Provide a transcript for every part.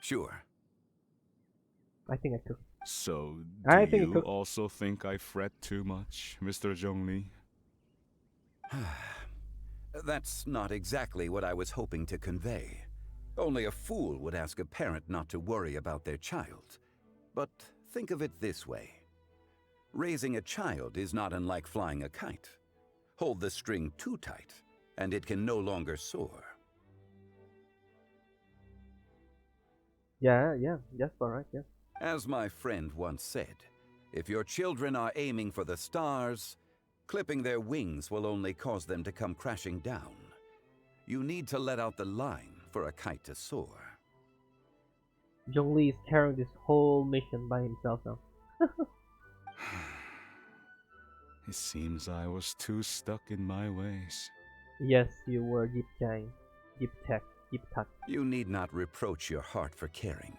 Sure. I think I could. So, do I think I you could. also think I fret too much, Mr. Zhongli? That's not exactly what I was hoping to convey. Only a fool would ask a parent not to worry about their child. But think of it this way. Raising a child is not unlike flying a kite. Hold the string too tight, and it can no longer soar. Yeah, that's alright, yeah. As my friend once said, if your children are aiming for the stars, clipping their wings will only cause them to come crashing down. You need to let out the line for a kite to soar. Zhongli is carrying this whole mission by himself now. It seems I was too stuck in my ways. Yes, you were Yip Jang. Yip Tech. Yip Tak. You need not reproach your heart for caring.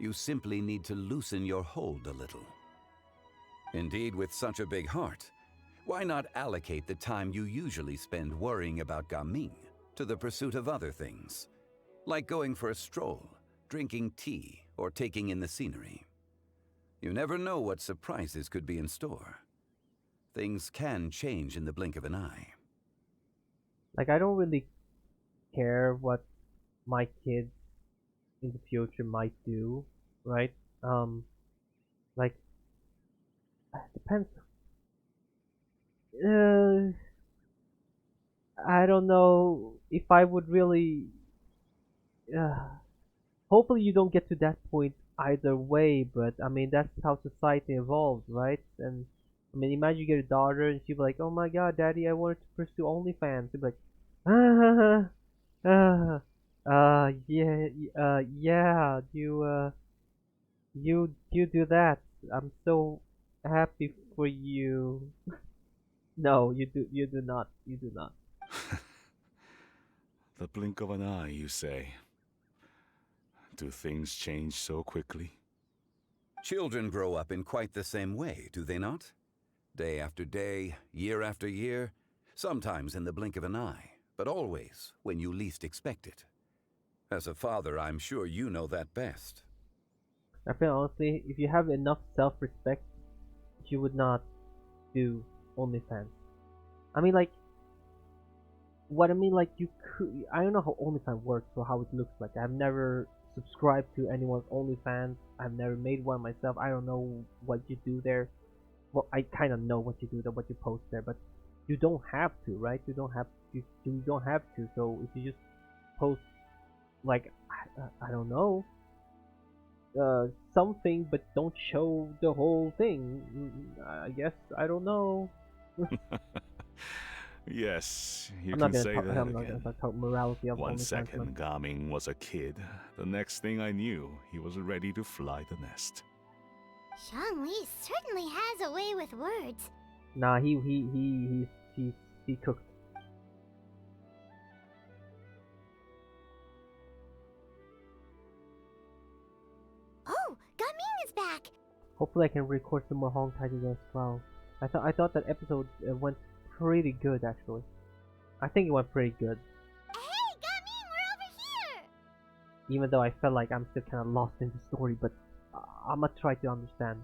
You simply need to loosen your hold a little. Indeed, with such a big heart, why not allocate the time you usually spend worrying about Gaming to the pursuit of other things, like going for a stroll, drinking tea, or taking in the scenery? You never know what surprises could be in store. Things can change in the blink of an eye. Like, I don't really care what my kids in the future might do, right? Like, depends. Uh, I don't know if I would really. Uh, Hopefully, you don't get to that point either way, but I mean, that's how society evolves, right? And I mean, imagine you get a daughter and she'll be like, "Oh my God, Daddy, I wanted to pursue OnlyFans." You'll be like, "Ah, yeah, yeah, you do that. I'm so happy for you." No, you do not, you do not. The blink of an eye, you say. Do things change so quickly? Children grow up in quite the same way, do they not? Day after day, year after year, sometimes in the blink of an eye, but always when you least expect it. As a father, I'm sure you know that best. I feel honestly, if you have enough self-respect, you would not do OnlyFans. I mean, like, what I mean, like, you could. I don't know how OnlyFans works or how it looks like. I've never subscribed to anyone's OnlyFans. I've never made one myself. I don't know what you do there. Well, I kind of know what you do there, what you post there, but you don't have to, right? You don't have to. So if you just post, like, I don't know, something, but don't show the whole thing. I guess I don't know. Yes, you I'm not can gonna say talk. that I'm not gonna again. talk morality of One OnlyFans, man. second, Gaming was a kid. The next thing I knew, he was ready to fly the nest. Zhongli certainly has a way with words. Nah, he cooked. Oh, Gaming is back! Hopefully, I can record some more Hong titles as well. I thought that episode went pretty good actually. I think it went pretty good, Hey, Gaming, we're over here! even though I felt like I'm still kind of lost in the story. But I'm gonna try to understand.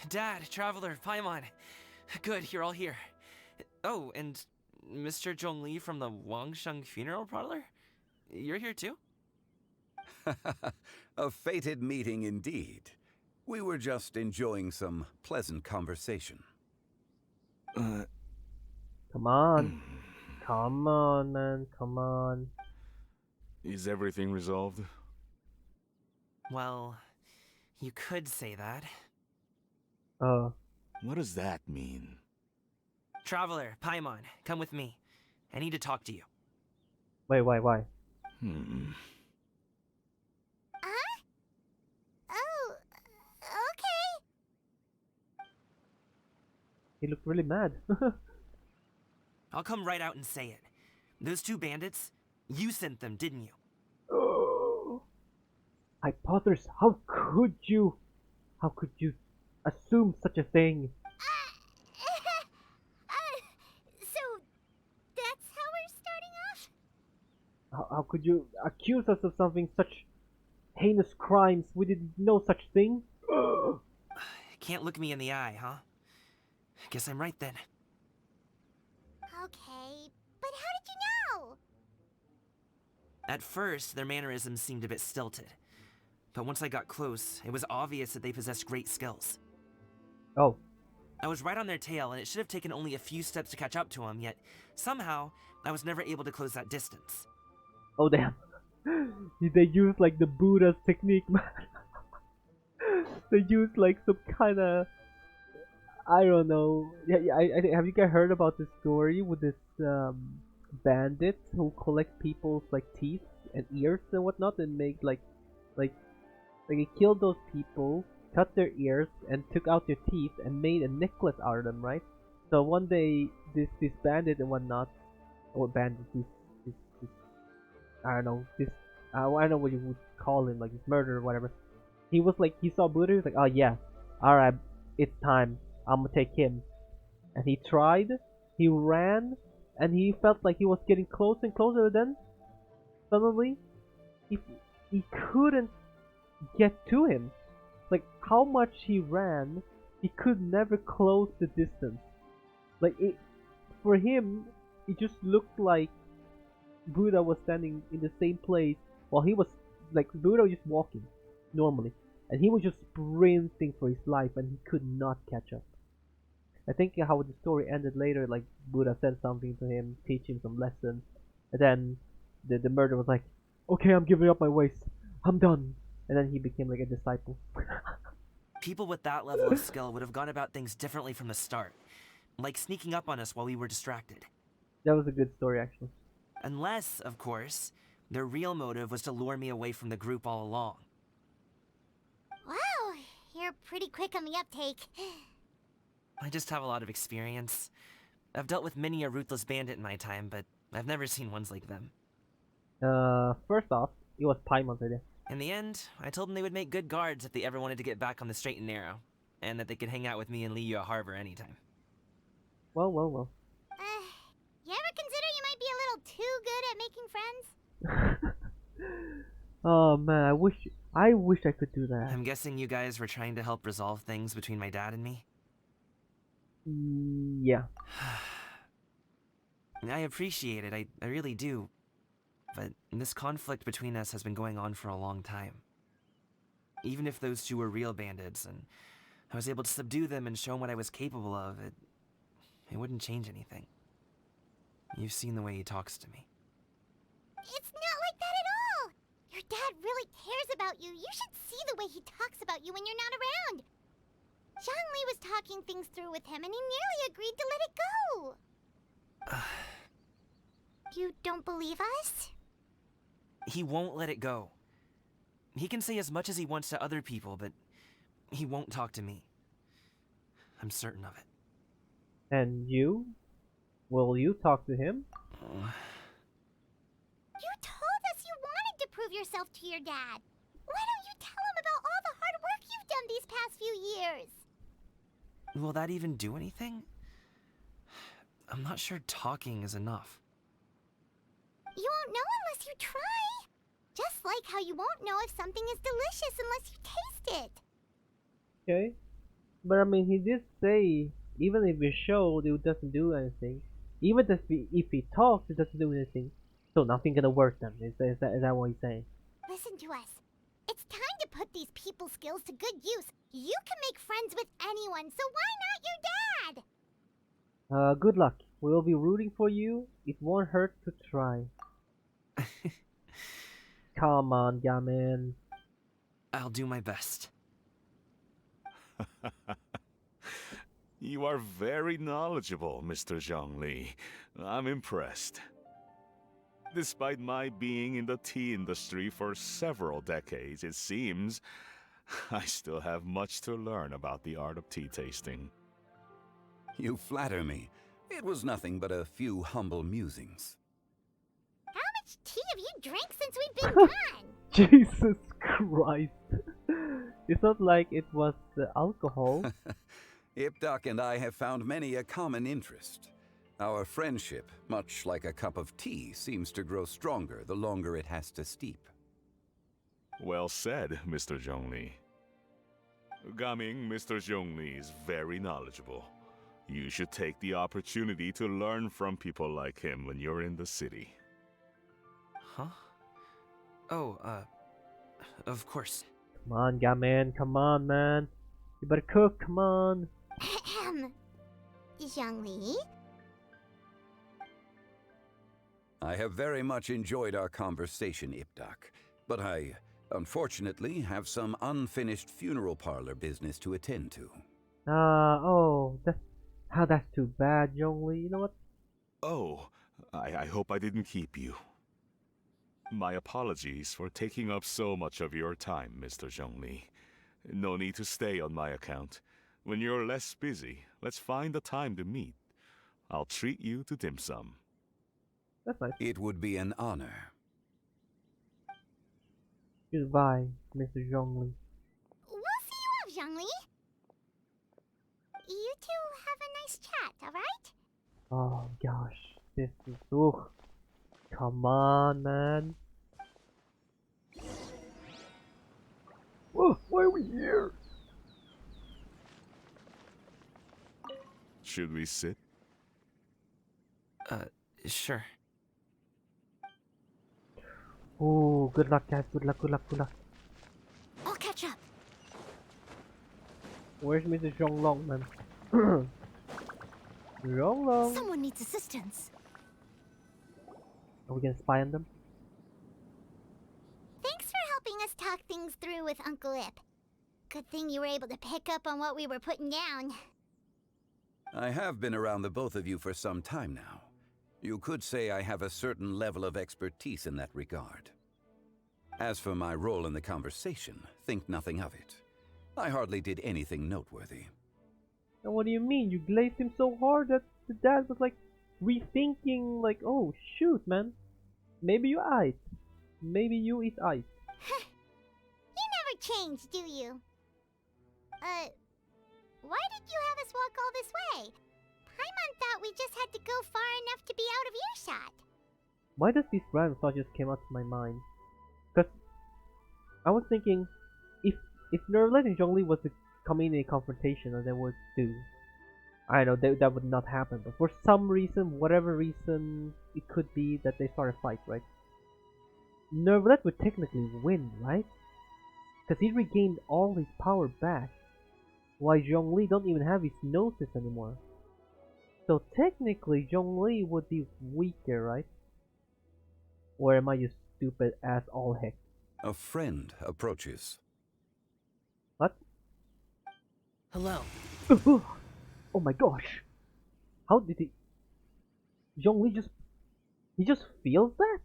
Dad, Traveler, Paimon. Good, you're all here. Oh, and Mr. Zhongli from the Wangsheng Funeral Parlor? You're here too? A fated meeting indeed. We were just enjoying some pleasant conversation. Come on, come on, man, come on. Is everything resolved? Well, you could say that. What does that mean? Traveler, Paimon, come with me. I need to talk to you. Wait, why? Huh? Oh, okay. He looked really mad. I'll come right out and say it. Those two bandits, you sent them, didn't you? Oh, Hypothesis, how could you? How could you assume such a thing? So, that's how we're starting off? How could you accuse us of something such heinous crimes. We did no such thing. Can't look me in the eye, huh? Guess I'm right then. Okay, but how did you know? At first, their mannerisms seemed a bit stilted. But once I got close, it was obvious that they possessed great skills. Oh. I was right on their tail, and it should have taken only a few steps to catch up to them, yet somehow, I was never able to close that distance. Oh damn. They use like the Buddha's technique, man. They use like some kind of, I don't know. Yeah, have you guys heard about this story with this bandit who collect people's like teeth and ears and whatnot and make like he killed those people, cut their ears, and took out their teeth and made a necklace out of them, right? So one day, this bandit and whatnot, or bandit, this I don't know, I don't know what you would call him, like this murderer or whatever. He was like, he saw Buddha, he was like, oh yeah, alright, it's time, I'm gonna take him. And he tried, he ran, and he felt like he was getting closer and closer, then suddenly, he couldn't get to him. Like, how much he ran, he could never close the distance. Like, for him, it just looked like Buddha was standing in the same place while he was, like, Buddha was just walking normally, and he was just sprinting for his life, and he could not catch up. I think how the story ended later, like Buddha said something to him, teach him some lessons, and then the murderer was like, okay, I'm giving up my ways, I'm done, and then he became like a disciple. People with that level of skill would have gone about things differently from the start, like sneaking up on us while we were distracted. That was a good story, actually. Unless, of course, their real motive was to lure me away from the group all along. Wow, you're pretty quick on the uptake. I just have a lot of experience. I've dealt with many a ruthless bandit in my time, but I've never seen ones like them. First off, it was Paimon's idea. In the end, I told them they would make good guards if they ever wanted to get back on the straight and narrow, and that they could hang out with me in Liyue Harbor anytime. Well, well, well. You ever consider you might be a little too good at making friends? Oh man, I wish I could do that. I'm guessing you guys were trying to help resolve things between my dad and me? Yeah. I appreciate it, I really do. But this conflict between us has been going on for a long time. Even if those two were real bandits, and I was able to subdue them and show them what I was capable of, it wouldn't change anything. You've seen the way he talks to me. It's not like that at all! Your dad really cares about you. You should see the way he talks about you when you're not around. Zhongli was talking things through with him, and he nearly agreed to let it go. You don't believe us? He won't let it go. He can say as much as he wants to other people, but he won't talk to me. I'm certain of it. And you? Will you talk to him? You told us you wanted to prove yourself to your dad. Why don't you tell him about all the hard work you've done these past few years? Will that even do anything? I'm not sure talking is enough. You won't know unless you try. Just like how you won't know if something is delicious unless you taste it. Okay. But I mean, he did say, even if you showed, it doesn't do anything. Even if he talks, it doesn't do anything. So nothing gonna work then. Is that what he's saying? Listen to us. It's time to put these people skills to good use. You can make friends with anyone, so why not your dad? Good luck. We'll be rooting for you. It won't hurt to try. Come on, Gamin. I'll do my best. You are very knowledgeable, Mr. Zhongli. I'm impressed. Despite my being in the tea industry for several decades, it seems I still have much to learn about the art of tea tasting. You flatter me. It was nothing but a few humble musings. How much tea have you drank since we've been gone? Jesus Christ. It's not like it was alcohol. Ipdak and I have found many a common interest. Our friendship, much like a cup of tea, seems to grow stronger the longer it has to steep. Well said, Mr. Zhongli. Gaming, Mr. Zhongli is very knowledgeable. You should take the opportunity to learn from people like him when you're in the city. Huh? Oh, of course. Come on, Gaman. Come on, man. You better cook. Come on. Ahem. Zhongli? I have very much enjoyed our conversation, Ipdak, but I, unfortunately, have some unfinished funeral parlor business to attend to. That's too bad, Zhongli. You know what? Oh, I hope I didn't keep you. My apologies for taking up so much of your time, Mr. Zhongli. No need to stay on my account. When you're less busy, let's find a time to meet. I'll treat you to dim sum. That's nice. It would be an honor. Goodbye, Mr. Zhongli. We'll see you off, Zhongli. You two have a nice chat, alright? Oh gosh, this is come on, man. Why are we here? Should we sit? Sure. Oh, good luck, guys. Good luck, good luck, good luck. I'll catch up. Where's Mr. Zhonglong, man? Zhonglong. Someone needs assistance. Are we gonna spy on them? Thanks for helping us talk things through with Uncle Ip. Good thing you were able to pick up on what we were putting down. I have been around the both of you for some time now. You could say I have a certain level of expertise in that regard. As for my role in the conversation, think nothing of it. I hardly did anything noteworthy. And what do you mean? You glazed him so hard that the dad was like rethinking, like, oh shoot, man. Maybe you ice. Maybe you eat ice. You never change, do you? Why did you have us walk all this way? Paimon thought we just had to go far enough to be out of earshot. Why does this random thought just came out to my mind? Because I was thinking, if Nervlet and Zhongli was to come in a confrontation and they would do, I know that would not happen. But for some reason, whatever reason it could be, that they start a fight, right? Nervlet would technically win, right? Because he regained all his power back. Why Zhongli don't even have his gnosis anymore. So technically Zhongli would be weaker, right? Or am I just stupid as all heck? A friend approaches. What? Hello. Oh my gosh! How did he... Zhongli he just feels that?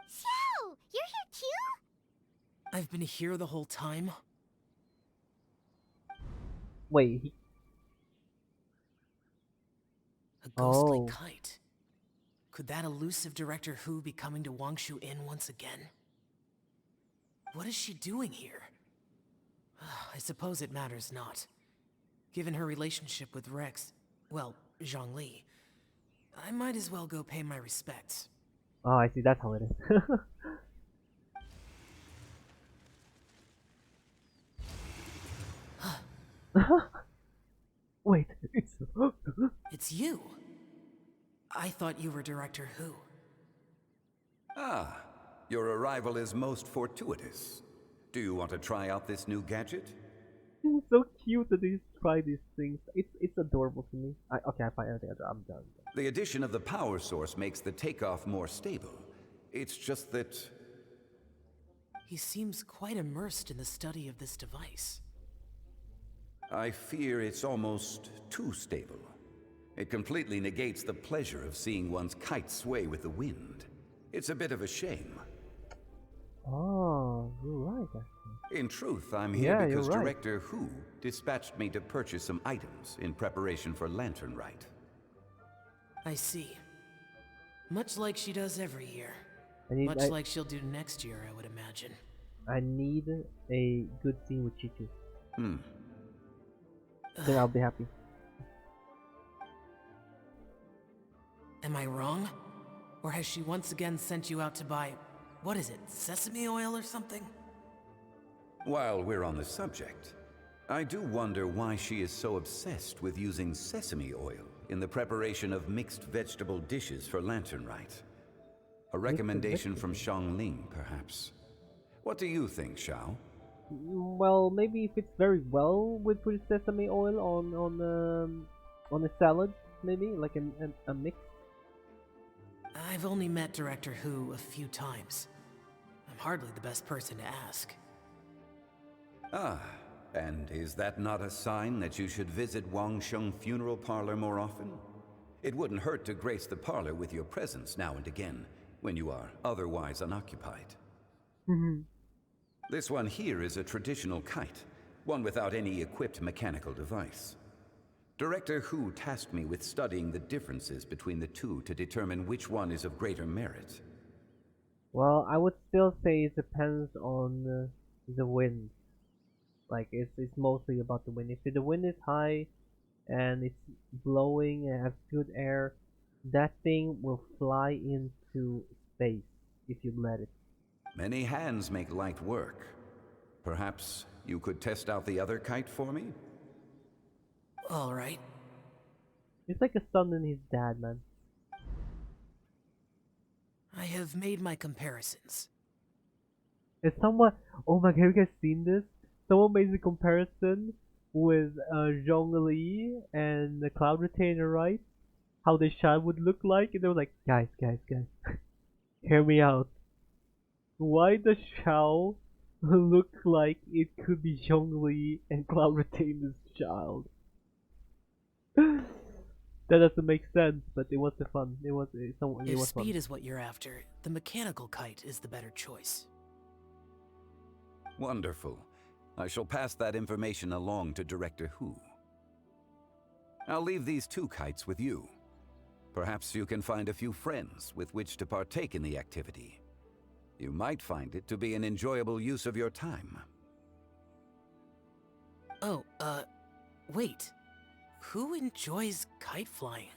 So, you're here too? I've been here the whole time. Wait, A ghostly Oh. kite. Could that elusive Director Who be coming to Wangshu Inn once again? What is she doing here? I suppose it matters not. Given her relationship with Rex, well, Zhongli, I might as well go pay my respects. Oh, I see, that's how it is. Wait, it's... It's you! I thought you were Director Who. Ah, your arrival is most fortuitous. Do you want to try out this new gadget? It's so cute that they just try these things. It's adorable to me. Okay, I find everything. I'm done. The addition of the power source makes the takeoff more stable. It's just that... He seems quite immersed in the study of this device. I fear it's almost too stable. It completely negates the pleasure of seeing one's kite sway with the wind. It's a bit of a shame. Oh, you're right, actually. In truth, I'm here Yeah, because you're right. Director Who dispatched me to purchase some items in preparation for Lantern Rite. I see. Much like she does every year. Much like she'll do next year, I would imagine. I need a good scene with Chichu. Hmm. Then I'll be happy. Am I wrong? Or has she once again sent you out to buy, what is it, sesame oil or something? While we're on the subject, I do wonder why she is so obsessed with using sesame oil in the preparation of mixed vegetable dishes for Lantern Rite. A recommendation from Xiangling, perhaps. What do you think, Xiao? Well, maybe if it's very well with put sesame oil on a salad, maybe like a mix. I've only met Director Who a few times. I'm hardly the best person to ask. Ah, and is that not a sign that you should visit Wangsheng Funeral Parlor more often? It wouldn't hurt to grace the parlor with your presence now and again, when you are otherwise unoccupied. This one here is a traditional kite, one without any equipped mechanical device. Director Hu tasked me with studying the differences between the two to determine which one is of greater merit. Well, I would still say it depends on the wind. Like it's mostly about the wind. If the wind is high and it's blowing and has good air, that thing will fly into space if you let it. Many hands make light work. Perhaps you could test out the other kite for me? All right. It's like a son and his dad, man. I have made my comparisons. It's somewhat. Oh my god, have you guys seen this? Someone made the comparison with Zhongli and the Cloud Retainer, right? How the shot would look like, and they were like, guys, hear me out. Why does Xiao look like it could be Zhongli and Cloud Retainer's child? That doesn't make sense, but it was fun. It was If fun. speed is what you're after, the mechanical kite is the better choice. Wonderful. I shall pass that information along to Director Hu. I'll leave these two kites with you. Perhaps you can find a few friends with which to partake in the activity. You might find it to be an enjoyable use of your time. Oh, wait. Who enjoys kite flying?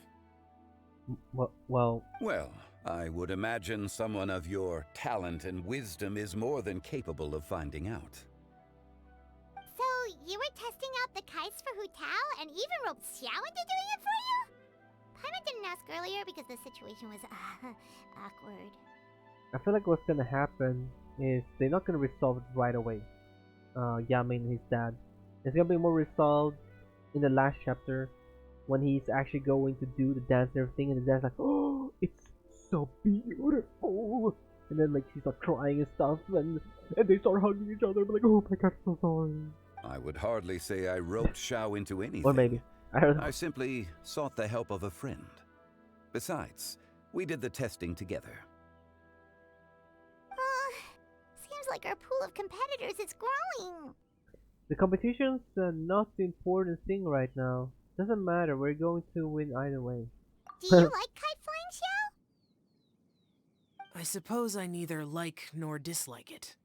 Well, Well, I would imagine someone of your talent and wisdom is more than capable of finding out. So, you were testing out the kites for Hu Tao and even roped Xiao into doing it for you? Paimon didn't ask earlier because the situation was awkward. I feel like what's gonna happen is they're not gonna resolve it right away. Yamin and his dad. It's gonna be more resolved in the last chapter when he's actually going to do the dance and everything, and the dad's like, "Oh, it's so beautiful," and then like she starts crying and stuff, and they start hugging each other. But like, "Oh my god, so sorry." I would hardly say I roped Xiao into anything. Or maybe I don't know. I simply sought the help of a friend. Besides, we did the testing together. Seems like our pool of competitors is growing. The competition's not the important thing right now. Doesn't matter. We're going to win either way. Do you like kite flying, Xiao? I suppose I neither like nor dislike it.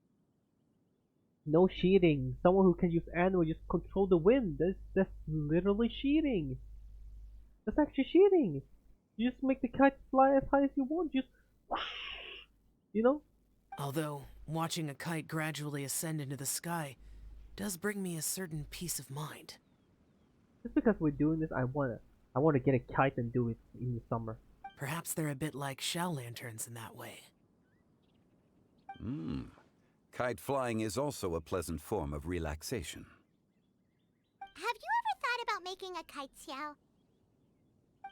No cheating. Someone who can use anime just control the wind. That's literally cheating. That's actually cheating. You just make the kite fly as high as you want. Just, you know. Although, watching a kite gradually ascend into the sky does bring me a certain peace of mind. Just because we're doing this, I wanna get a kite and do it in the summer. Perhaps they're a bit like shell lanterns in that way. Kite flying is also a pleasant form of relaxation. Have you ever thought about making a kite, Xiao?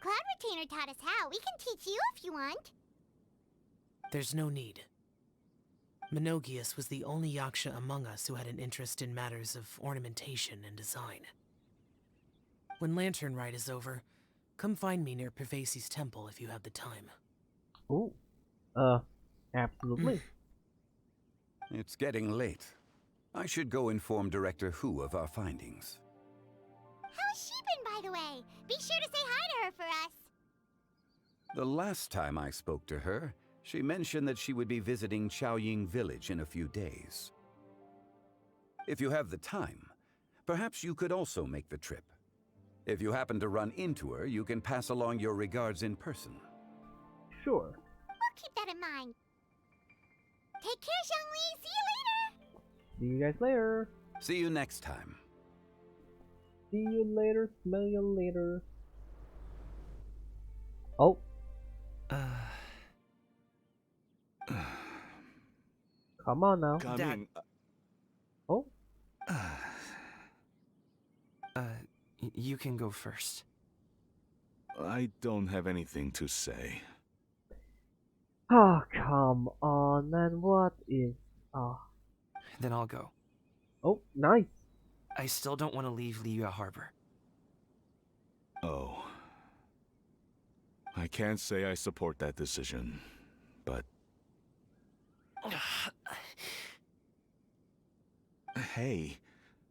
Cloud Retainer taught us how. We can teach you if you want. There's no need. Menogius was the only yaksha among us who had an interest in matters of ornamentation and design. When Lantern Rite is over, come find me near Pervasi's temple if you have the time. Oh, absolutely. It's getting late. I should go inform Director Hu of our findings. How's she been, by the way? Be sure to say hi to her for us. The last time I spoke to her, she mentioned that she would be visiting Chaoying Village in a few days. If you have the time, perhaps you could also make the trip. If you happen to run into her, you can pass along your regards in person. Sure. We'll keep that in mind. Take care, Xiangli. See you later. See you guys later. See you next time. See you later. Smell you later. Oh. Come on now. Coming. Oh. You can go first. I don't have anything to say. Oh, come on, man. What is... Oh. Then I'll go. Oh, nice. I still don't want to leave Liyue Harbor. Oh. I can't say I support that decision, but... Hey,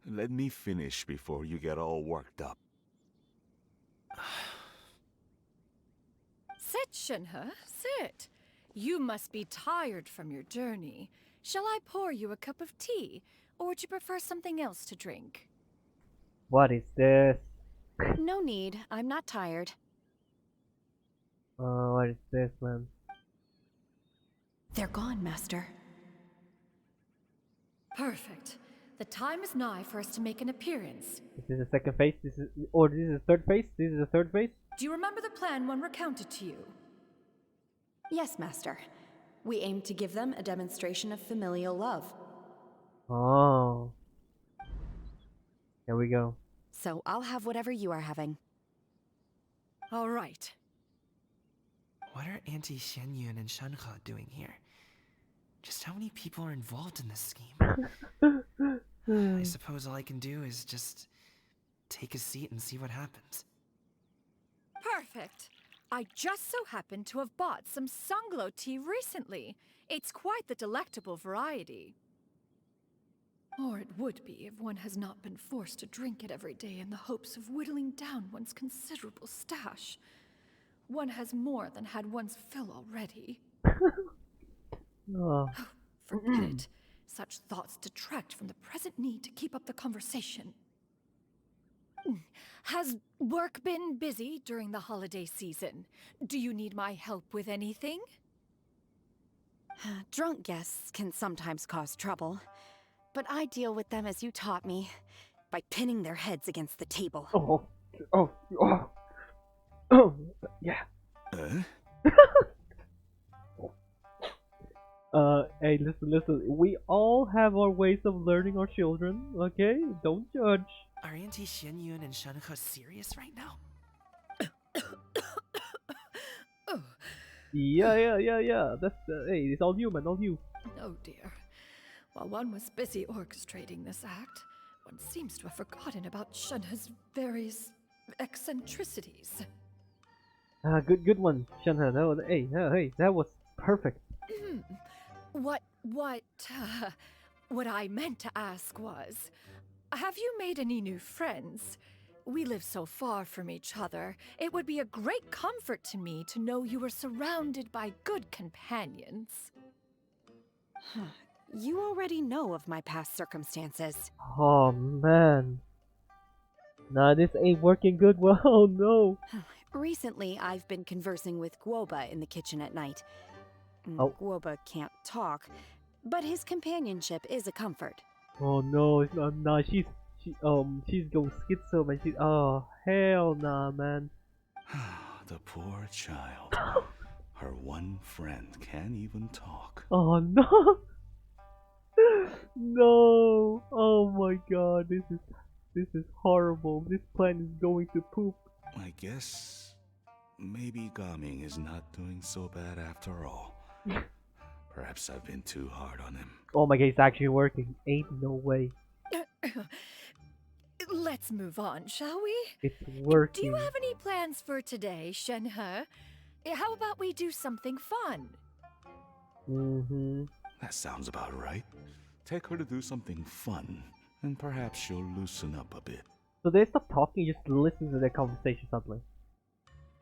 let me finish before you get all worked up. Sit, Shenhe, sit. You must be tired from your journey. Shall I pour you a cup of tea, or would you prefer something else to drink? What is this? No need, I'm not tired. What is this, man? They're gone, Master. Perfect. The time is nigh for us to make an appearance. This is the second phase. This is the third phase. This is the third phase. Do you remember the plan one recounted to you? Yes, Master. We aim to give them a demonstration of familial love. Oh. Here we go. So I'll have whatever you are having. All right. What are Auntie Xianyun and Shenhe doing here? Just how many people are involved in this scheme? I suppose all I can do is just take a seat and see what happens. Perfect. I just so happen to have bought some Sunglow tea recently. It's quite the delectable variety. Or it would be if one has not been forced to drink it every day in the hopes of whittling down one's considerable stash. One has more than had one's fill already. Oh. Forget it. Such thoughts detract from the present need to keep up the conversation. Has work been busy during the holiday season? Do you need my help with anything? Drunk guests can sometimes cause trouble, but I deal with them as you taught me, by pinning their heads against the table. Oh, yeah. Hey, listen. We all have our ways of learning our children, okay? Don't judge. Are Auntie Xianyun and Shenhe serious right now? Yeah. That's hey, it's all you, man, all you. Oh dear. While one was busy orchestrating this act, one seems to have forgotten about Shenhe's various eccentricities. Good one, Shenhe. No, hey, that was perfect. What I meant to ask was, have you made any new friends? We live so far from each other. It would be a great comfort to me to know you were surrounded by good companions. You already know of my past circumstances. Oh man. Nah, this ain't working good. Well, oh no. Recently, I've been conversing with Guoba in the kitchen at night. Oh. Guoba can't talk, but his companionship is a comfort. Oh no, it's not. Nah, she's going schizo, man. Oh hell nah, man. The poor child. Her one friend can't even talk. Oh no. No. Oh my god, this is horrible. This plan is going to poop. I guess maybe Gaming is not doing so bad after all. Perhaps I've been too hard on him. Oh my god, it's actually working. Ain't no way. Let's move on, shall we? It's working. Do you have any plans for today, Shenhe? How about we do something fun? Mm-hmm. That sounds about right. Take her to do something fun, and perhaps she'll loosen up a bit. So they stop talking, just listen to their conversation suddenly.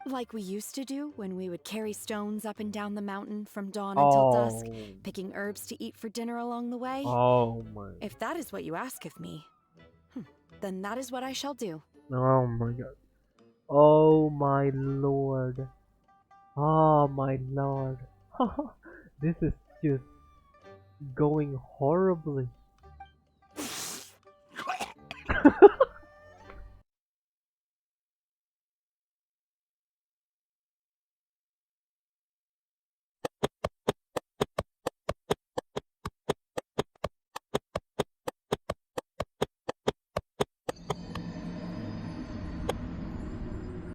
Like we used to do when we would carry stones up and down the mountain from dawn until dusk, picking herbs to eat for dinner along the way. Oh my. If that is what you ask of me, then that is what I shall do. Oh my god. Oh my lord. Oh my lord. This is just going horribly.